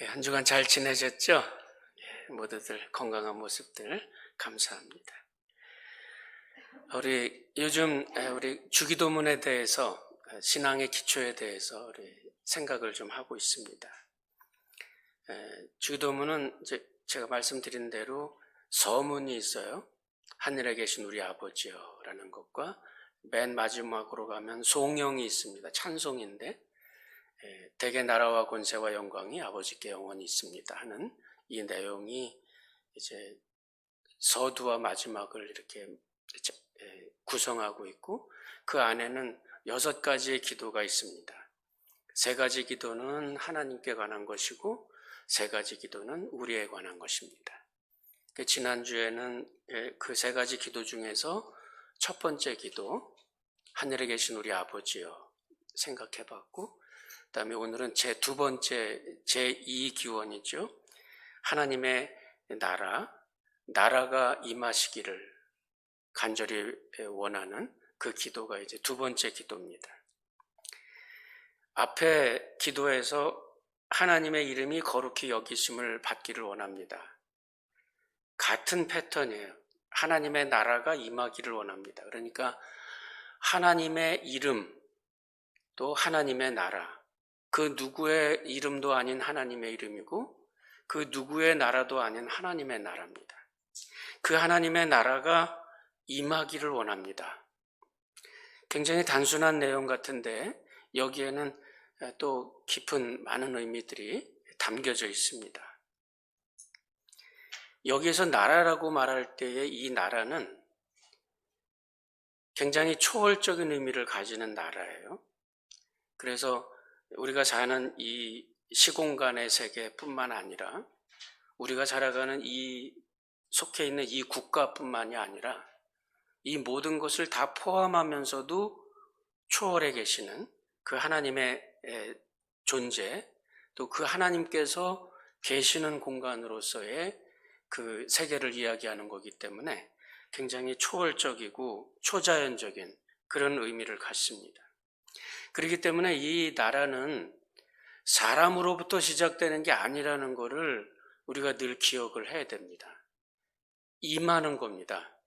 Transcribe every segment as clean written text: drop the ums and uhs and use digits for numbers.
한 주간 잘 지내셨죠? 모두들 건강한 모습들 감사합니다. 우리 요즘 우리 주기도문에 대해서 신앙의 기초에 대해서 우리 생각을 좀 하고 있습니다. 주기도문은 이제 제가 말씀드린 대로 서문이 있어요. 하늘에 계신 우리 아버지여 라는 것과 맨 마지막으로 가면 송영이 있습니다. 찬송인데 대개 나라와 권세와 영광이 아버지께 영원히 있습니다 하는 이 내용이 이제 서두와 마지막을 이렇게 구성하고 있고, 그 안에는 6가지의 기도가 있습니다. 3가지 기도는 하나님께 관한 것이고 3가지 기도는 우리에 관한 것입니다. 지난주에는 그 3가지 기도 중에서 첫 번째 기도, 하늘에 계신 우리 아버지여 생각해 봤고, 그 다음에 오늘은 제 2번째, 제2기원이죠. 하나님의 나라가 임하시기를 간절히 원하는 그 기도가 이제 2번째 기도입니다. 앞에 기도에서 하나님의 이름이 거룩히 여기심을 받기를 원합니다. 같은 패턴이에요. 하나님의 나라가 임하기를 원합니다. 그러니까 하나님의 이름, 또 하나님의 나라, 그 누구의 이름도 아닌 하나님의 이름이고 그 누구의 나라도 아닌 하나님의 나라입니다. 그 하나님의 나라가 임하기를 원합니다. 굉장히 단순한 내용 같은데 여기에는 또 깊은 많은 의미들이 담겨져 있습니다. 여기에서 나라라고 말할 때의 이 나라는 굉장히 초월적인 의미를 가지는 나라예요. 그래서 우리가 사는 이 시공간의 세계뿐만 아니라 우리가 살아가는 이 속해 있는 이 국가뿐만이 아니라 이 모든 것을 다 포함하면서도 초월해 계시는 그 하나님의 존재, 또 그 하나님께서 계시는 공간으로서의 그 세계를 이야기하는 거기 때문에 굉장히 초월적이고 초자연적인 그런 의미를 갖습니다. 그렇기 때문에 이 나라는 사람으로부터 시작되는 게 아니라는 것을 우리가 늘 기억을 해야 됩니다. 임하는 겁니다.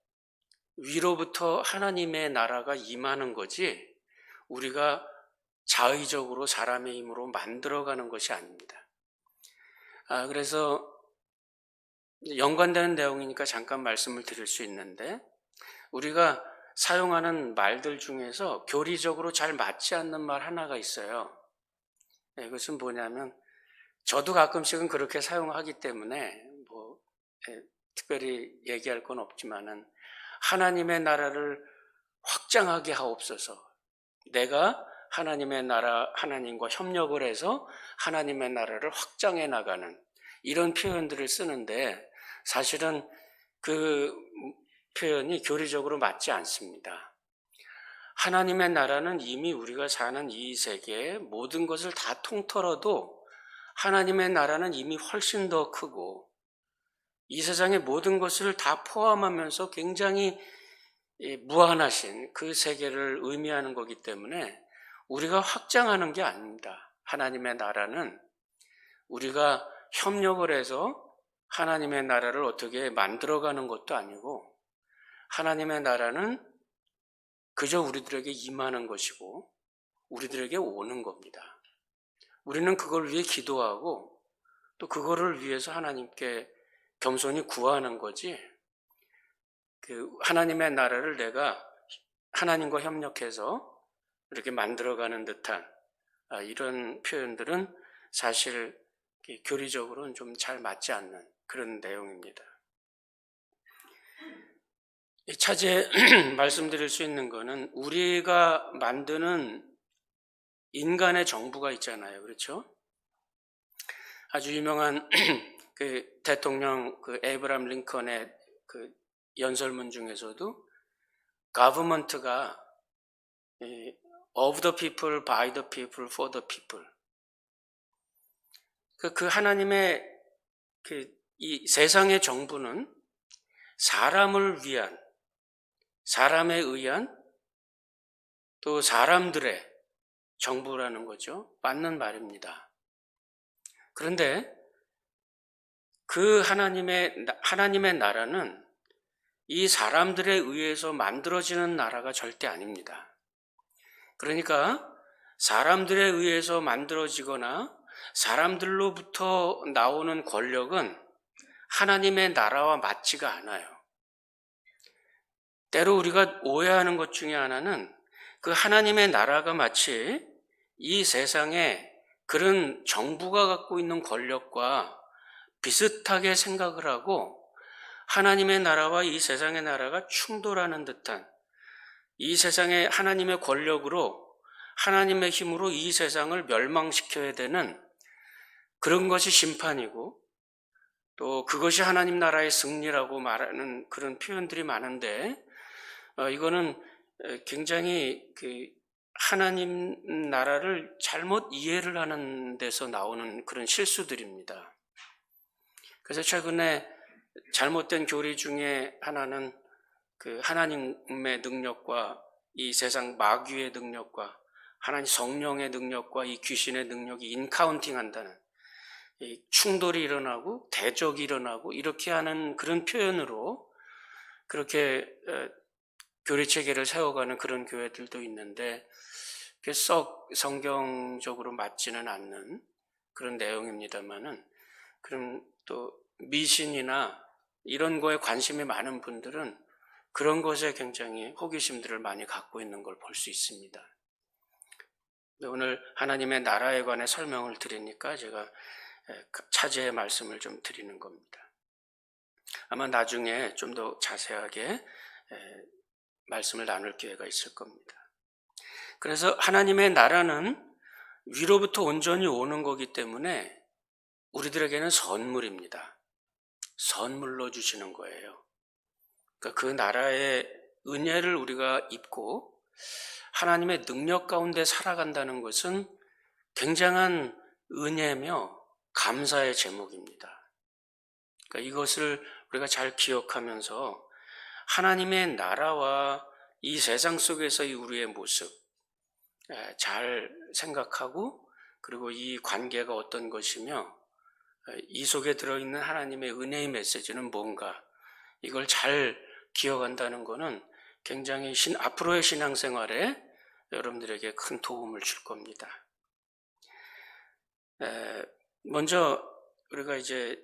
위로부터 하나님의 나라가 임하는 거지 우리가 자의적으로 사람의 힘으로 만들어가는 것이 아닙니다. 그래서 연관되는 내용이니까 잠깐 말씀을 드릴 수 있는데, 우리가 사용하는 말들 중에서 교리적으로 잘 맞지 않는 말 하나가 있어요. 이것은 뭐냐면, 저도 가끔씩은 그렇게 사용하기 때문에 특별히 얘기할 건 없지만은, 하나님의 나라를 확장하게 하옵소서. 내가 하나님의 나라, 하나님과 협력을 해서 하나님의 나라를 확장해 나가는 이런 표현들을 쓰는데, 사실은 그 표현이 교리적으로 맞지 않습니다. 하나님의 나라는 이미 우리가 사는 이 세계의 모든 것을 다 통틀어도 하나님의 나라는 이미 훨씬 더 크고 이 세상의 모든 것을 다 포함하면서 굉장히 무한하신 그 세계를 의미하는 거기 때문에 우리가 확장하는 게 아닙니다. 하나님의 나라는 우리가 협력을 해서 하나님의 나라를 어떻게 만들어가는 것도 아니고, 하나님의 나라는 그저 우리들에게 임하는 것이고 우리들에게 오는 겁니다. 우리는 그걸 위해 기도하고 또 그거를 위해서 하나님께 겸손히 구하는 거지, 그 하나님의 나라를 내가 하나님과 협력해서 이렇게 만들어가는 듯한 이런 표현들은 사실 교리적으로는 좀 잘 맞지 않는 그런 내용입니다. 차제 말씀드릴 수 있는 거는 우리가 만드는 인간의 정부가 있잖아요. 그렇죠? 아주 유명한 그 대통령 그 에이브람 링컨의 그 연설문 중에서도 government가 of the people, by the people, for the people. 그 하나님의 이 세상의 정부는 사람을 위한, 사람에 의한, 또 사람들의 정부라는 거죠. 맞는 말입니다. 그런데 그 하나님의 나라는 이 사람들에 의해서 만들어지는 나라가 절대 아닙니다. 그러니까 사람들에 의해서 만들어지거나 사람들로부터 나오는 권력은 하나님의 나라와 맞지가 않아요. 때로 우리가 오해하는 것 중에 하나는 그 하나님의 나라가 마치 이 세상에 그런 정부가 갖고 있는 권력과 비슷하게 생각을 하고 하나님의 나라와 이 세상의 나라가 충돌하는 듯한, 이 세상의 하나님의 권력으로 하나님의 힘으로 이 세상을 멸망시켜야 되는 그런 것이 심판이고 또 그것이 하나님 나라의 승리라고 말하는 그런 표현들이 많은데 이거는 굉장히 하나님 나라를 잘못 이해를 하는 데서 나오는 그런 실수들입니다. 그래서 최근에 잘못된 교리 중에 하나는 그 하나님의 능력과 이 세상 마귀의 능력과 하나님 성령의 능력과 이 귀신의 능력이 인카운팅 한다는, 이 충돌이 일어나고 대적이 일어나고 이렇게 하는 그런 표현으로 그렇게 교리 체계를 세워가는 그런 교회들도 있는데 그게 썩 성경적으로 맞지는 않는 그런 내용입니다만은, 그럼 또 미신이나 이런 거에 관심이 많은 분들은 그런 것에 굉장히 호기심들을 많이 갖고 있는 걸 볼 수 있습니다. 오늘 하나님의 나라에 관해 설명을 드리니까 제가 차제의 말씀을 좀 드리는 겁니다. 아마 나중에 좀 더 자세하게 말씀을 나눌 기회가 있을 겁니다. 그래서 하나님의 나라는 위로부터 온전히 오는 거기 때문에 우리들에게는 선물입니다. 선물로 주시는 거예요. 그러니까 그 나라의 은혜를 우리가 입고 하나님의 능력 가운데 살아간다는 것은 굉장한 은혜며 감사의 제목입니다. 그러니까 이것을 우리가 잘 기억하면서 하나님의 나라와 이 세상 속에서의 우리의 모습 잘 생각하고, 그리고 이 관계가 어떤 것이며 이 속에 들어있는 하나님의 은혜의 메시지는 뭔가, 이걸 잘 기억한다는 것은 굉장히 앞으로의 신앙생활에 여러분들에게 큰 도움을 줄 겁니다. 먼저 우리가 이제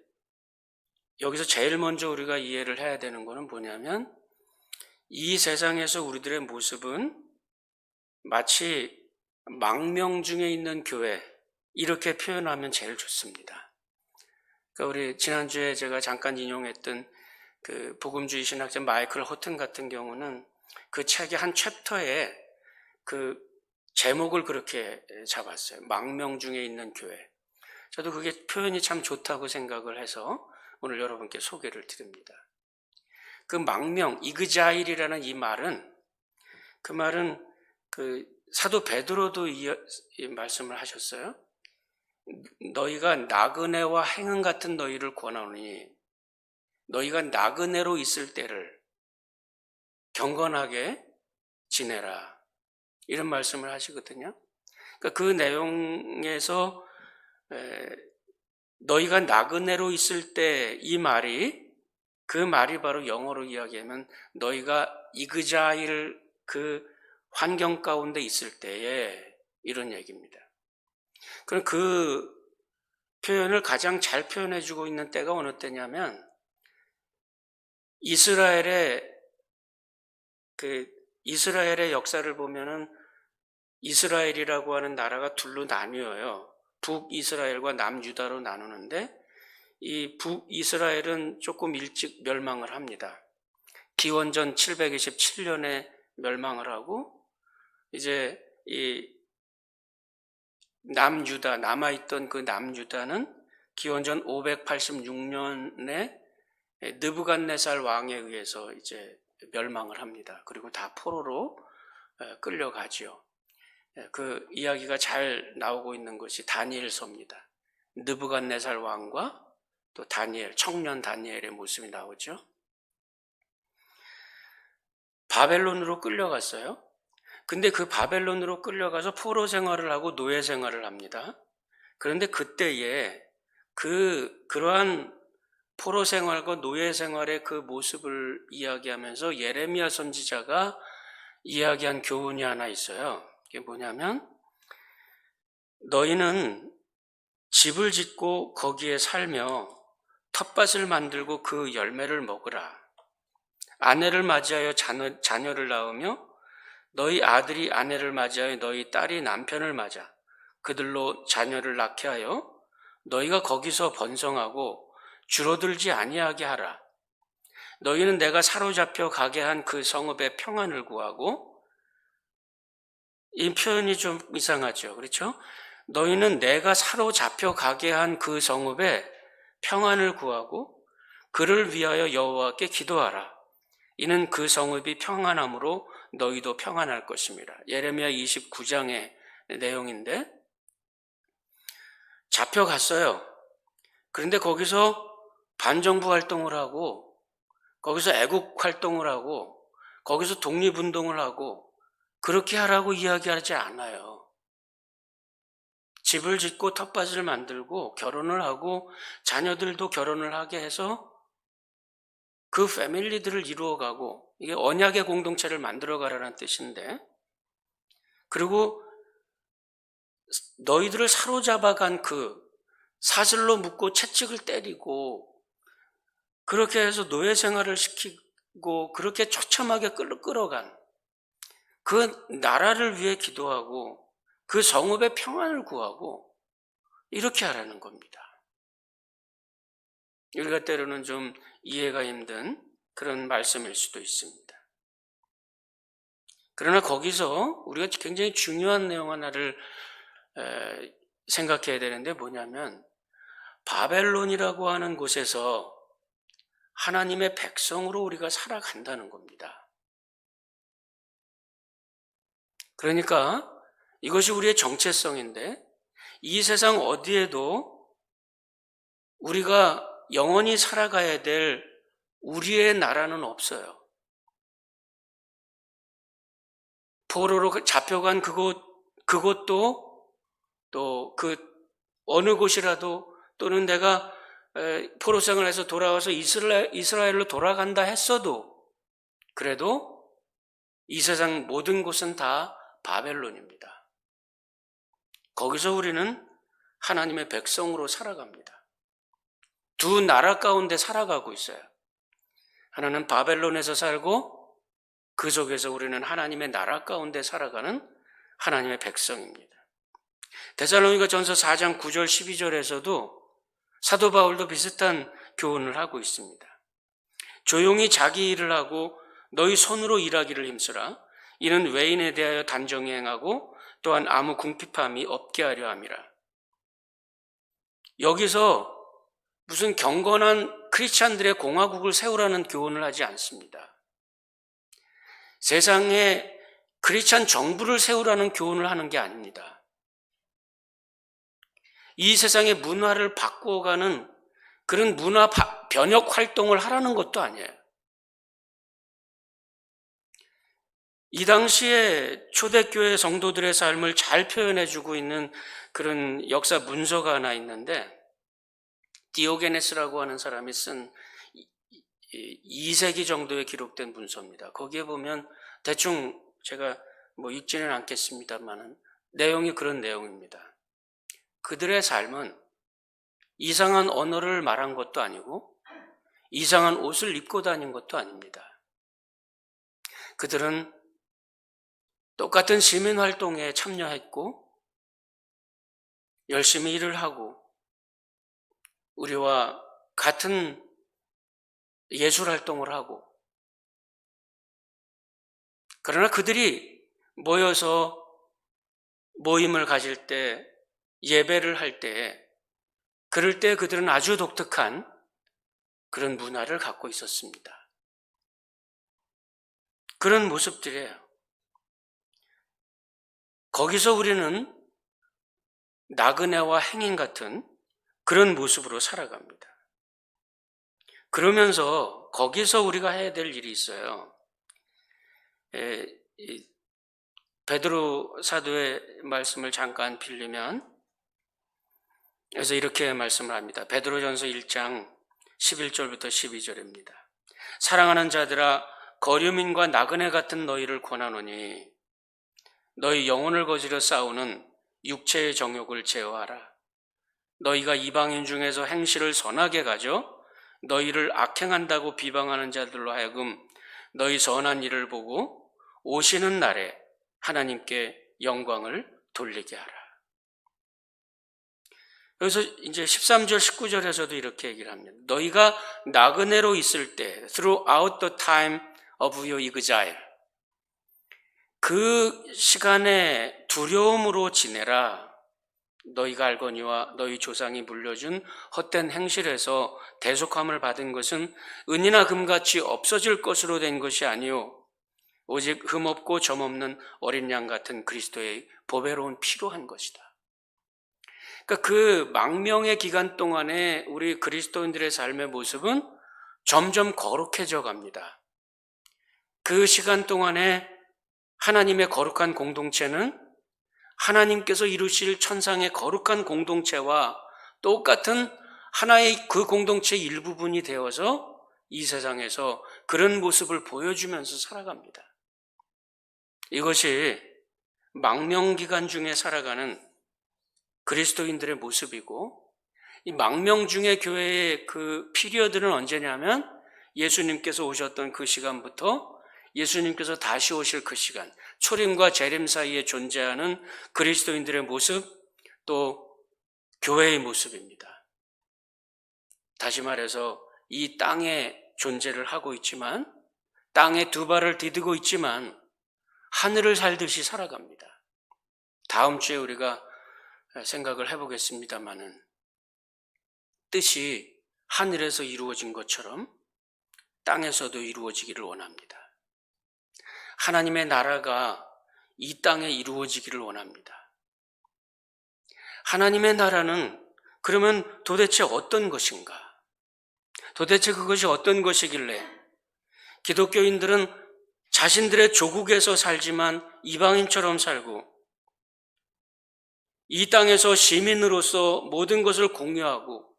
여기서 제일 먼저 우리가 이해를 해야 되는 것은 뭐냐면, 이 세상에서 우리들의 모습은 마치 망명 중에 있는 교회, 이렇게 표현하면 제일 좋습니다. 그러니까 우리 지난주에 제가 잠깐 인용했던 그 복음주의 신학자 마이클 호튼 같은 경우는 그 책의 한 챕터에 그 제목을 그렇게 잡았어요. 망명 중에 있는 교회. 저도 그게 표현이 참 좋다고 생각을 해서 오늘 여러분께 소개를 드립니다. 그 망명, 이그자일이라는 이 말은, 그 말은 그 사도 베드로도 이 말씀을 하셨어요. 너희가 나그네와 행은 같은 너희를 권하노니 너희가 나그네로 있을 때를 경건하게 지내라, 이런 말씀을 하시거든요. 그러니까 그 내용에서 너희가 나그네로 있을 때, 이 말이, 그 말이 바로 영어로 이야기하면 너희가 이그자일 그 환경 가운데 있을 때에, 이런 얘기입니다. 그럼 그 표현을 가장 잘 표현해주고 있는 때가 어느 때냐면, 이스라엘의 역사를 보면은 이스라엘이라고 하는 나라가 둘로 나뉘어요. 북이스라엘과 남유다로 나누는데, 이 북이스라엘은 조금 일찍 멸망을 합니다. 기원전 727년에 멸망을 하고, 이제 이 남유다, 남아있던 그 남유다는 기원전 586년에 느부갓네살 왕에 의해서 이제 멸망을 합니다. 그리고 다 포로로 끌려가지요. 그 이야기가 잘 나오고 있는 것이 다니엘서입니다. 느부갓네살 왕과 또 다니엘, 청년 다니엘의 모습이 나오죠. 바벨론으로 끌려갔어요. 근데 그 바벨론으로 끌려가서 포로 생활을 하고 노예 생활을 합니다. 그런데 그때에 그러한 포로 생활과 노예 생활의 그 모습을 이야기하면서 예레미야 선지자가 이야기한 교훈이 하나 있어요. 이게 뭐냐면, 너희는 집을 짓고 거기에 살며 텃밭을 만들고 그 열매를 먹으라. 아내를 맞이하여 자녀를 낳으며 너희 아들이 아내를 맞이하여 너희 딸이 남편을 맞아 그들로 자녀를 낳게 하여 너희가 거기서 번성하고 줄어들지 아니하게 하라. 너희는 내가 사로잡혀 가게 한 그 성읍의 평안을 구하고, 이 표현이 좀 이상하죠. 그렇죠? 너희는 내가 사로잡혀 가게 한 그 성읍에 평안을 구하고 그를 위하여 여호와께 기도하라. 이는 그 성읍이 평안함으로 너희도 평안할 것입니다. 예레미야 29장의 내용인데, 잡혀갔어요. 그런데 거기서 반정부 활동을 하고, 거기서 애국 활동을 하고, 거기서 독립운동을 하고, 그렇게 하라고 이야기하지 않아요. 집을 짓고 텃밭을 만들고 결혼을 하고 자녀들도 결혼을 하게 해서 그 패밀리들을 이루어가고, 이게 언약의 공동체를 만들어가라는 뜻인데, 그리고 너희들을 사로잡아간 그 사슬로 묶고 채찍을 때리고 그렇게 해서 노예 생활을 시키고 그렇게 처참하게 끌어간 그 나라를 위해 기도하고 그 성읍의 평안을 구하고 이렇게 하라는 겁니다. 우리가 때로는 좀 이해가 힘든 그런 말씀일 수도 있습니다. 그러나 거기서 우리가 굉장히 중요한 내용 하나를 생각해야 되는데, 뭐냐면 바벨론이라고 하는 곳에서 하나님의 백성으로 우리가 살아간다는 겁니다. 그러니까 이것이 우리의 정체성인데, 이 세상 어디에도 우리가 영원히 살아가야 될 우리의 나라는 없어요. 포로로 잡혀간 그곳도 또 그 어느 곳이라도, 또는 내가 포로 생활에서 돌아와서 이스라엘로 돌아간다 했어도, 그래도 이 세상 모든 곳은 다 바벨론입니다. 거기서 우리는 하나님의 백성으로 살아갑니다. 두 나라 가운데 살아가고 있어요. 하나는 바벨론에서 살고 그 속에서 우리는 하나님의 나라 가운데 살아가는 하나님의 백성입니다. 데살로니가 전서 4장 9절 12절에서도 사도 바울도 비슷한 교훈을 하고 있습니다. 조용히 자기 일을 하고 너희 손으로 일하기를 힘쓰라. 이는 외인에 대하여 단정히 행하고 또한 아무 궁핍함이 없게 하려 함이라. 여기서 무슨 경건한 크리스찬들의 공화국을 세우라는 교훈을 하지 않습니다. 세상에 크리스찬 정부를 세우라는 교훈을 하는 게 아닙니다. 이 세상의 문화를 바꾸어가는 그런 문화 변혁 활동을 하라는 것도 아니에요. 이 당시에 초대교회 성도들의 삶을 잘 표현해주고 있는 그런 역사 문서가 하나 있는데, 디오게네스라고 하는 사람이 쓴 2세기 정도에 기록된 문서입니다. 거기에 보면 대충 제가 읽지는 않겠습니다만은 내용이 그런 내용입니다. 그들의 삶은 이상한 언어를 말한 것도 아니고 이상한 옷을 입고 다닌 것도 아닙니다. 그들은 똑같은 시민활동에 참여했고 열심히 일을 하고 우리와 같은 예술활동을 하고, 그러나 그들이 모여서 모임을 가질 때, 예배를 할 때, 그럴 때 그들은 아주 독특한 그런 문화를 갖고 있었습니다. 그런 모습들이에요. 거기서 우리는 나그네와 행인 같은 그런 모습으로 살아갑니다. 그러면서 거기서 우리가 해야 될 일이 있어요. 베드로 사도의 말씀을 잠깐 빌리면, 그래서 이렇게 말씀을 합니다. 베드로전서 1장 11절부터 12절입니다. 사랑하는 자들아, 거류민과 나그네 같은 너희를 권하노니 너희 영혼을 거지려 싸우는 육체의 정욕을 제어하라. 너희가 이방인 중에서 행실을 선하게 가져 너희를 악행한다고 비방하는 자들로 하여금 너희 선한 일을 보고 오시는 날에 하나님께 영광을 돌리게 하라. 여기서 이제 13절, 19절에서도 이렇게 얘기를 합니다. 너희가 나그네로 있을 때, throughout the time of your exile, 그 시간에 두려움으로 지내라. 너희가 알거니와 너희 조상이 물려준 헛된 행실에서 대속함을 받은 것은 은이나 금같이 없어질 것으로 된 것이 아니요 오직 흠없고 점없는 어린 양 같은 그리스도의 보배로운 피로 한 것이다. 그러니까 그 망명의 기간 동안에 우리 그리스도인들의 삶의 모습은 점점 거룩해져 갑니다. 그 시간 동안에 하나님의 거룩한 공동체는 하나님께서 이루실 천상의 거룩한 공동체와 똑같은 하나의 그 공동체의 일부분이 되어서 이 세상에서 그런 모습을 보여주면서 살아갑니다. 이것이 망명기간 중에 살아가는 그리스도인들의 모습이고, 이 망명 중에 교회의 그 피리어드는 언제냐면 예수님께서 오셨던 그 시간부터 예수님께서 다시 오실 그 시간, 초림과 재림 사이에 존재하는 그리스도인들의 모습, 또 교회의 모습입니다. 다시 말해서 이 땅에 존재를 하고 있지만, 땅에 두 발을 디디고 있지만 하늘을 살듯이 살아갑니다. 다음 주에 우리가 생각을 해보겠습니다마는 뜻이 하늘에서 이루어진 것처럼 땅에서도 이루어지기를 원합니다. 하나님의 나라가 이 땅에 이루어지기를 원합니다. 하나님의 나라는 그러면 도대체 어떤 것인가? 도대체 그것이 어떤 것이길래 기독교인들은 자신들의 조국에서 살지만 이방인처럼 살고 이 땅에서 시민으로서 모든 것을 공유하고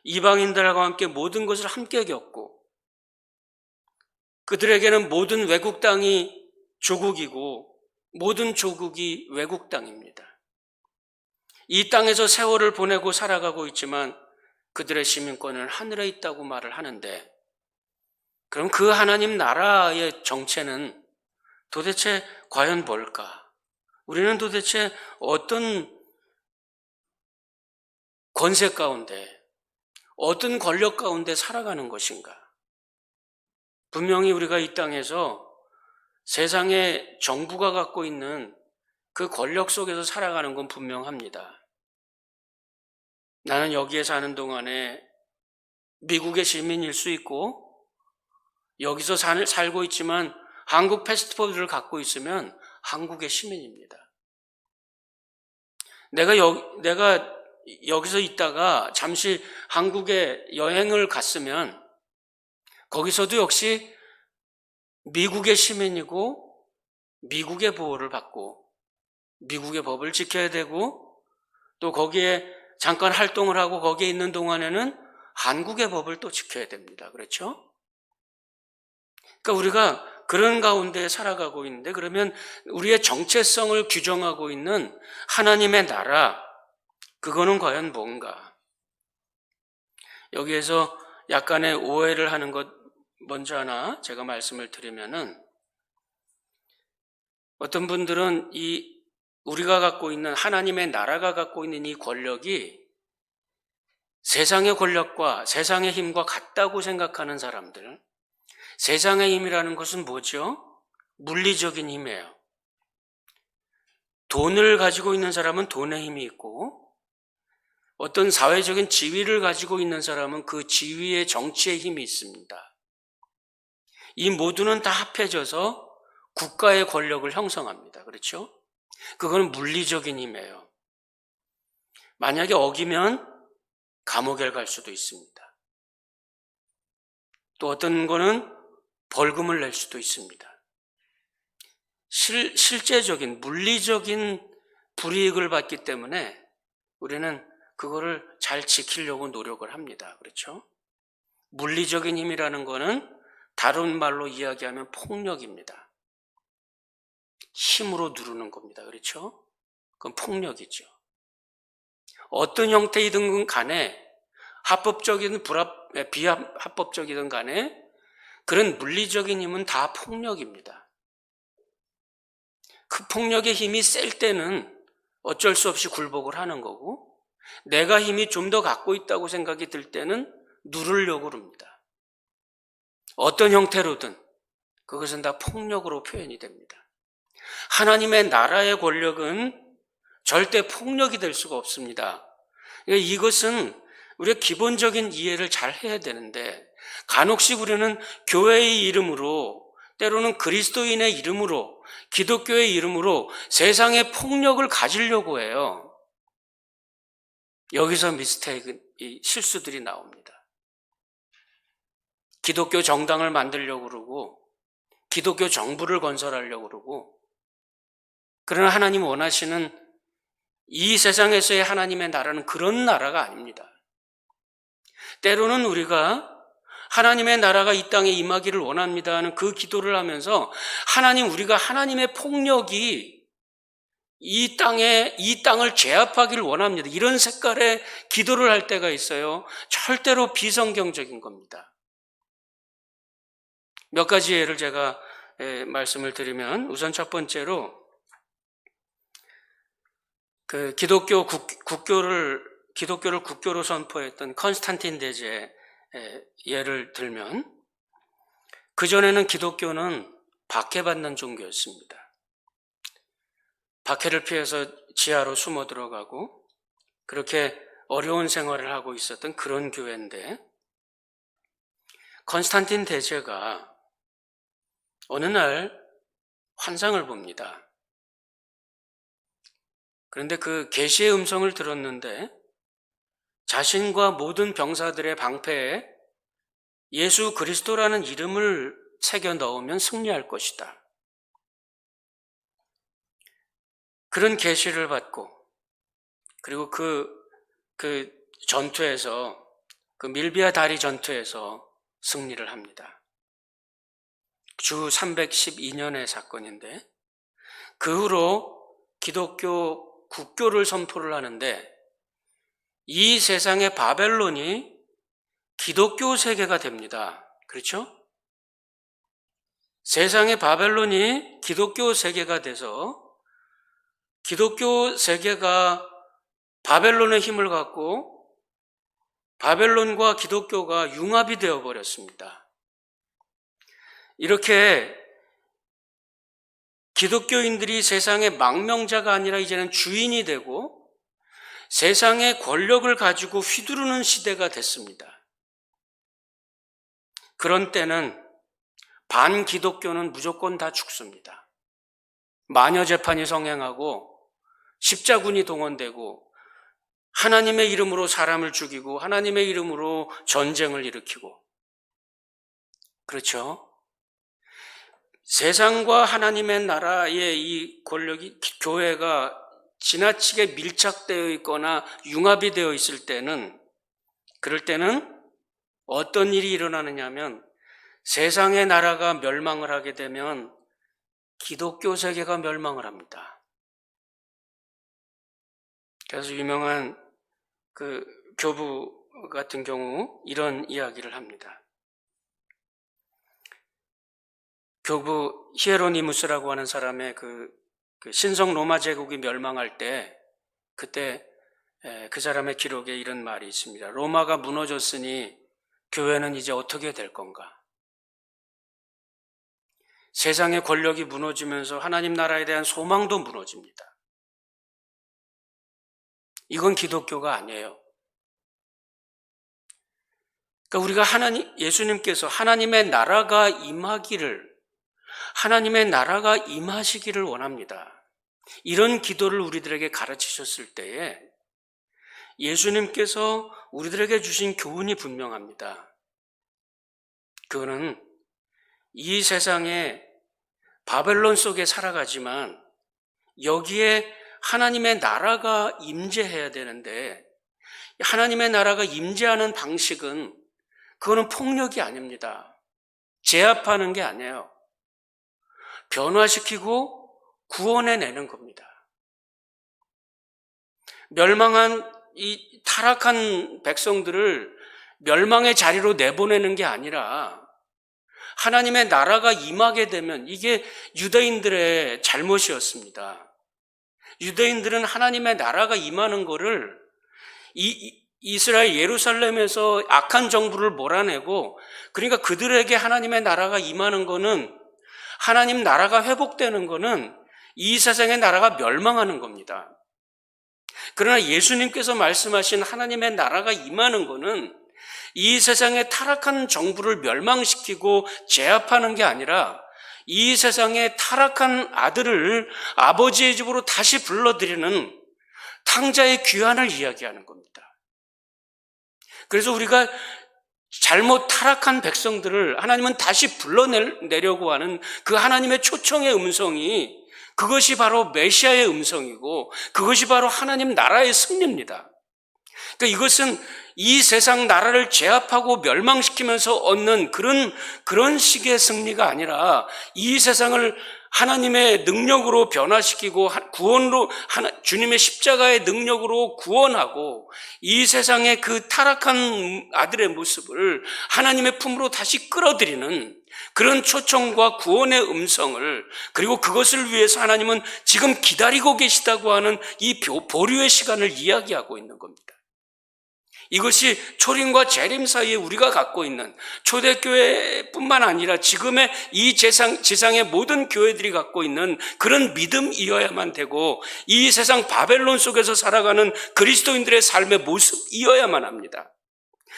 이방인들과 함께 모든 것을 함께 겪고 그들에게는 모든 외국 땅이 조국이고 모든 조국이 외국 땅입니다. 이 땅에서 세월을 보내고 살아가고 있지만 그들의 시민권은 하늘에 있다고 말을 하는데, 그럼 그 하나님 나라의 정체는 도대체 과연 뭘까? 우리는 도대체 어떤 권세 가운데, 어떤 권력 가운데 살아가는 것인가? 분명히 우리가 이 땅에서 세상의 정부가 갖고 있는 그 권력 속에서 살아가는 건 분명합니다. 나는 여기에 사는 동안에 미국의 시민일 수 있고 여기서 살고 있지만 한국 패스포트를 갖고 있으면 한국의 시민입니다. 내가 여기서 있다가 잠시 한국에 여행을 갔으면 거기서도 역시 미국의 시민이고 미국의 보호를 받고 미국의 법을 지켜야 되고 또 거기에 잠깐 활동을 하고 거기에 있는 동안에는 한국의 법을 또 지켜야 됩니다. 그렇죠? 그러니까 우리가 그런 가운데 살아가고 있는데, 그러면 우리의 정체성을 규정하고 있는 하나님의 나라, 그거는 과연 뭔가? 여기에서 약간의 오해를 하는 것 먼저 하나 제가 말씀을 드리면은, 어떤 분들은 우리가 갖고 있는 하나님의 나라가 갖고 있는 이 권력이 세상의 권력과 세상의 힘과 같다고 생각하는 사람들, 세상의 힘이라는 것은 뭐죠? 물리적인 힘이에요. 돈을 가지고 있는 사람은 돈의 힘이 있고 어떤 사회적인 지위를 가지고 있는 사람은 그 지위의 정치의 힘이 있습니다. 이 모두는 다 합해져서 국가의 권력을 형성합니다. 그렇죠? 그건 물리적인 힘이에요. 만약에 어기면 감옥에 갈 수도 있습니다. 또 어떤 거는 벌금을 낼 수도 있습니다. 실제적인 물리적인 불이익을 받기 때문에 우리는 그거를 잘 지키려고 노력을 합니다. 그렇죠? 물리적인 힘이라는 거는 다른 말로 이야기하면 폭력입니다. 힘으로 누르는 겁니다. 그렇죠? 그건 폭력이죠. 어떤 형태이든 간에 합법적이든 비합법적이든 간에 그런 물리적인 힘은 다 폭력입니다. 그 폭력의 힘이 셀 때는 어쩔 수 없이 굴복을 하는 거고, 내가 힘이 좀 더 갖고 있다고 생각이 들 때는 누르려고 합니다. 어떤 형태로든 그것은 다 폭력으로 표현이 됩니다. 하나님의 나라의 권력은 절대 폭력이 될 수가 없습니다. 이것은 우리가 기본적인 이해를 잘 해야 되는데, 간혹씩 우리는 교회의 이름으로, 때로는 그리스도인의 이름으로, 기독교의 이름으로 세상의 폭력을 가지려고 해요. 여기서 실수들이 나옵니다. 기독교 정당을 만들려고 그러고, 기독교 정부를 건설하려고 그러고, 그러나 하나님 원하시는 이 세상에서의 하나님의 나라는 그런 나라가 아닙니다. 때로는 우리가 하나님의 나라가 이 땅에 임하기를 원합니다 하는 그 기도를 하면서 우리가 하나님의 폭력이 이 땅을 제압하기를 원합니다, 이런 색깔의 기도를 할 때가 있어요. 절대로 비성경적인 겁니다. 몇 가지 예를 제가 말씀을 드리면, 우선 첫 번째로 그 기독교를 국교로 선포했던 컨스탄틴 대제의 예를 들면, 그전에는 기독교는 박해받는 종교였습니다. 박해를 피해서 지하로 숨어 들어가고 그렇게 어려운 생활을 하고 있었던 그런 교회인데, 컨스탄틴 대제가 어느 날 환상을 봅니다. 그런데 그 계시의 음성을 들었는데 자신과 모든 병사들의 방패에 예수 그리스도라는 이름을 새겨 넣으면 승리할 것이다, 그런 계시를 받고, 그리고 그 전투에서, 그 밀비아 다리 전투에서 승리를 합니다. 주 312년의 사건인데, 그 후로 기독교 국교를 선포를 하는데, 이 세상의 바벨론이 기독교 세계가 됩니다. 그렇죠? 세상의 바벨론이 기독교 세계가 돼서 기독교 세계가 바벨론의 힘을 갖고 바벨론과 기독교가 융합이 되어버렸습니다. 이렇게 기독교인들이 세상의 망명자가 아니라 이제는 주인이 되고 세상의 권력을 가지고 휘두르는 시대가 됐습니다. 그런 때는 반기독교는 무조건 다 죽습니다. 마녀재판이 성행하고 십자군이 동원되고 하나님의 이름으로 사람을 죽이고 하나님의 이름으로 전쟁을 일으키고, 그렇죠? 세상과 하나님의 나라의 이 권력이, 교회가 지나치게 밀착되어 있거나 융합이 되어 있을 때는, 그럴 때는 어떤 일이 일어나느냐 하면, 세상의 나라가 멸망을 하게 되면 기독교 세계가 멸망을 합니다. 그래서 유명한 그 교부 같은 경우 이런 이야기를 합니다. 교부 히에로니무스라고 하는 사람의 그 신성 로마 제국이 멸망할 때, 그때 그 사람의 기록에 이런 말이 있습니다. 로마가 무너졌으니 교회는 이제 어떻게 될 건가? 세상의 권력이 무너지면서 하나님 나라에 대한 소망도 무너집니다. 이건 기독교가 아니에요. 그러니까 우리가 예수님께서 하나님의 나라가 임하시기를 원합니다. 이런 기도를 우리들에게 가르치셨을 때에 예수님께서 우리들에게 주신 교훈이 분명합니다. 그거는 이 세상에 바벨론 속에 살아가지만 여기에 하나님의 나라가 임재해야 되는데, 하나님의 나라가 임재하는 방식은 그거는 폭력이 아닙니다. 제압하는 게 아니에요. 변화시키고 구원해내는 겁니다. 멸망한 이 타락한 백성들을 멸망의 자리로 내보내는 게 아니라 하나님의 나라가 임하게 되면, 이게 유대인들의 잘못이었습니다. 유대인들은 하나님의 나라가 임하는 거를 이스라엘 예루살렘에서 악한 정부를 몰아내고, 그러니까 그들에게 하나님의 나라가 임하는 거는, 하나님 나라가 회복되는 거는 이 세상의 나라가 멸망하는 겁니다. 그러나 예수님께서 말씀하신 하나님의 나라가 임하는 거는 이 세상의 타락한 정부를 멸망시키고 제압하는 게 아니라 이 세상의 타락한 아들을 아버지의 집으로 다시 불러들이는 탕자의 귀환을 이야기하는 겁니다. 그래서 우리가 잘못 타락한 백성들을 하나님은 다시 불러내려고 하는 그 하나님의 초청의 음성이, 그것이 바로 메시아의 음성이고 그것이 바로 하나님 나라의 승리입니다. 그러니까 이것은 이 세상 나라를 제압하고 멸망시키면서 얻는 그런 식의 승리가 아니라 이 세상을 하나님의 능력으로 변화시키고 구원으로, 주님의 십자가의 능력으로 구원하고 이 세상의 그 타락한 아들의 모습을 하나님의 품으로 다시 끌어들이는 그런 초청과 구원의 음성을, 그리고 그것을 위해서 하나님은 지금 기다리고 계시다고 하는 이 보류의 시간을 이야기하고 있는 겁니다. 이것이 초림과 재림 사이에 우리가 갖고 있는, 초대교회뿐만 아니라 지금의 이 지상의 모든 교회들이 갖고 있는 그런 믿음이어야만 되고, 이 세상 바벨론 속에서 살아가는 그리스도인들의 삶의 모습이어야만 합니다.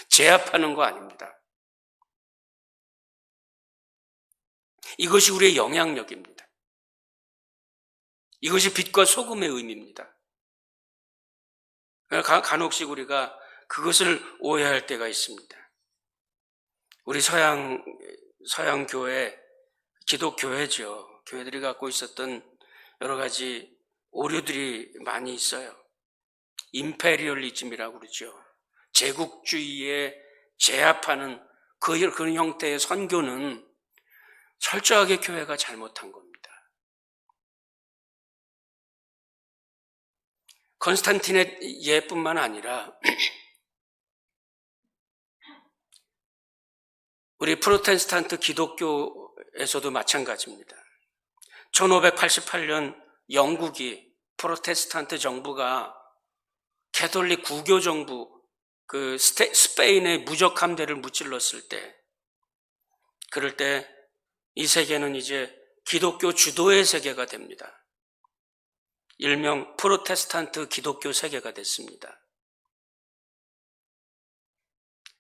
제압하는 거 아닙니다. 이것이 우리의 영향력입니다. 이것이 빛과 소금의 의미입니다. 간혹씩 우리가 그것을 오해할 때가 있습니다. 우리 서양 교회, 기독교회죠. 교회들이 갖고 있었던 여러 가지 오류들이 많이 있어요. 임페리얼리즘이라고 그러죠. 제국주의에 제압하는 그런 형태의 선교는 철저하게 교회가 잘못한 겁니다. 건스탄틴의 예뿐만 아니라 우리 프로테스탄트 기독교에서도 마찬가지입니다. 1588년 영국이 프로테스탄트 정부가 캐톨릭 구교 정부, 스페인의 무적 함대를 무찔렀을 때, 그럴 때 이 세계는 이제 기독교 주도의 세계가 됩니다. 일명 프로테스탄트 기독교 세계가 됐습니다.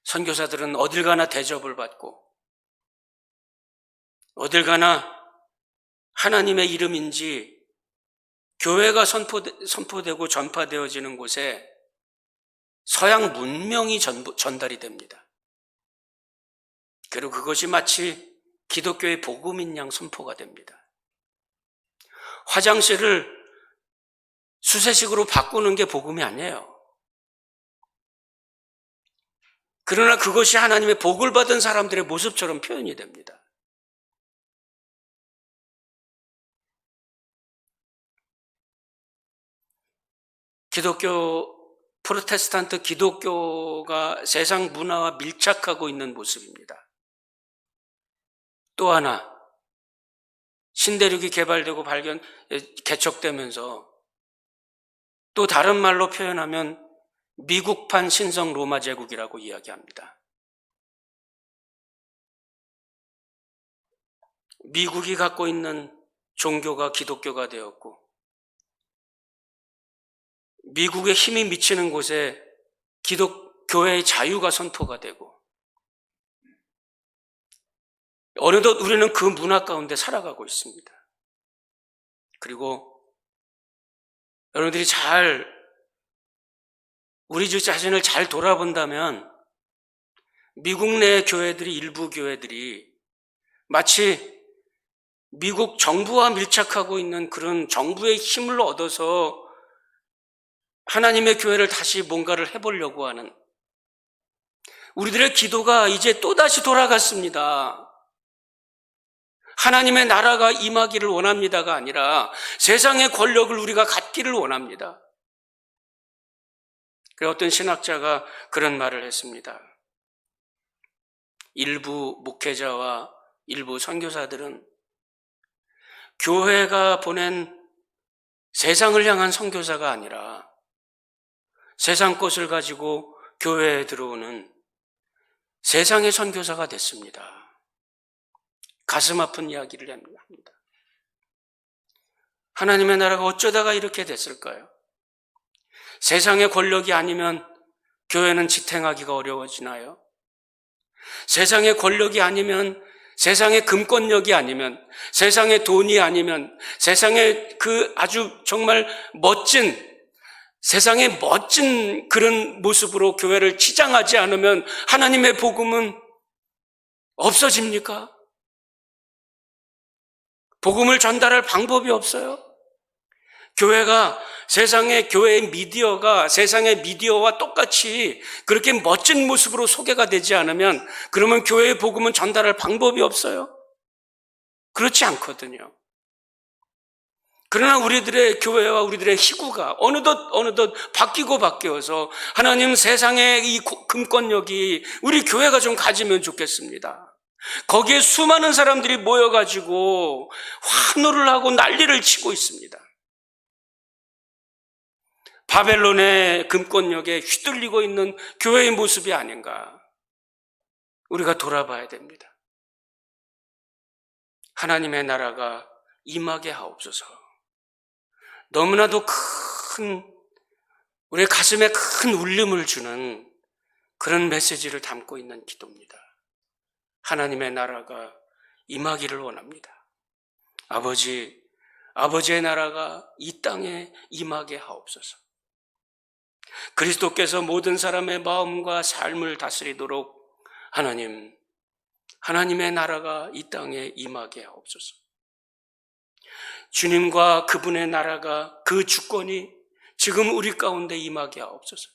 선교사들은 어딜 가나 대접을 받고, 어딜 가나 하나님의 이름인지 교회가 선포되고 전파되어지는 곳에 서양 문명이 전달이 됩니다. 그리고 그것이 마치 기독교의 복음인 양 선포가 됩니다. 화장실을 수세식으로 바꾸는 게 복음이 아니에요. 그러나 그것이 하나님의 복을 받은 사람들의 모습처럼 표현이 됩니다. 프로테스탄트 기독교가 세상 문화와 밀착하고 있는 모습입니다. 또 하나, 신대륙이 개발되고 개척되면서 또 다른 말로 표현하면 미국판 신성 로마 제국이라고 이야기합니다. 미국이 갖고 있는 종교가 기독교가 되었고, 미국의 힘이 미치는 곳에 기독교회의 자유가 선포가 되고, 어느덧 우리는 그 문화 가운데 살아가고 있습니다. 그리고 여러분들이 우리 자신을 잘 돌아본다면 미국 내 교회들이, 일부 교회들이 마치 미국 정부와 밀착하고 있는 그런 정부의 힘을 얻어서 하나님의 교회를 다시 뭔가를 해보려고 하는, 우리들의 기도가 이제 또다시 돌아갔습니다. 하나님의 나라가 임하기를 원합니다가 아니라 세상의 권력을 우리가 갖기를 원합니다. 그래서 어떤 신학자가 그런 말을 했습니다. 일부 목회자와 일부 선교사들은 교회가 보낸 세상을 향한 선교사가 아니라 세상 것을 가지고 교회에 들어오는 세상의 선교사가 됐습니다. 가슴 아픈 이야기를 합니다. 하나님의 나라가 어쩌다가 이렇게 됐을까요? 세상의 권력이 아니면 교회는 지탱하기가 어려워지나요? 세상의 권력이 아니면, 세상의 금권력이 아니면, 세상의 돈이 아니면, 세상의 그 아주 정말 멋진, 세상의 멋진 그런 모습으로 교회를 치장하지 않으면 하나님의 복음은 없어집니까? 복음을 전달할 방법이 없어요. 교회가 세상의 교회의 미디어가 세상의 미디어와 똑같이 그렇게 멋진 모습으로 소개가 되지 않으면 그러면 교회의 복음은 전달할 방법이 없어요. 그렇지 않거든요. 그러나 우리들의 교회와 우리들의 희구가 어느덧 바뀌어서 하나님 세상의 이 금권력이 우리 교회가 좀 가지면 좋겠습니다. 거기에 수많은 사람들이 모여가지고 환호를 하고 난리를 치고 있습니다. 바벨론의 금권력에 휘둘리고 있는 교회의 모습이 아닌가 우리가 돌아봐야 됩니다. 하나님의 나라가 임하게 하옵소서. 너무나도 우리 가슴에 큰 울림을 주는 그런 메시지를 담고 있는 기도입니다. 하나님의 나라가 임하기를 원합니다. 아버지의 나라가 이 땅에 임하게 하옵소서. 그리스도께서 모든 사람의 마음과 삶을 다스리도록 하나님의 나라가 이 땅에 임하게 하옵소서. 주님과 그분의 나라가, 그 주권이 지금 우리 가운데 임하게 하옵소서.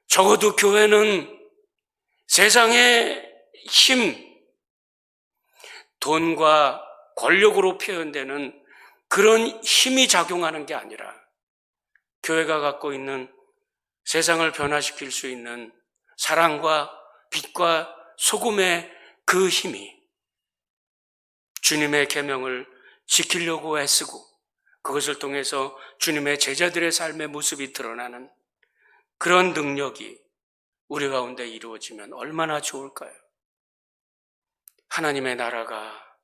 적어도 교회는 세상의 힘, 돈과 권력으로 표현되는 그런 힘이 작용하는 게 아니라 교회가 갖고 있는 세상을 변화시킬 수 있는 사랑과 빛과 소금의 그 힘이 주님의 계명을 지키려고 애쓰고 그것을 통해서 주님의 제자들의 삶의 모습이 드러나는 그런 능력이 우리 가운데 이루어지면 얼마나 좋을까요? 하나님의 나라가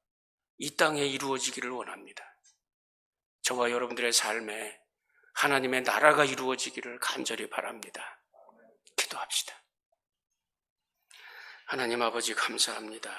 이 땅에 이루어지기를 원합니다. 저와 여러분들의 삶에 하나님의 나라가 이루어지기를 간절히 바랍니다. 기도합시다. 하나님 아버지 감사합니다.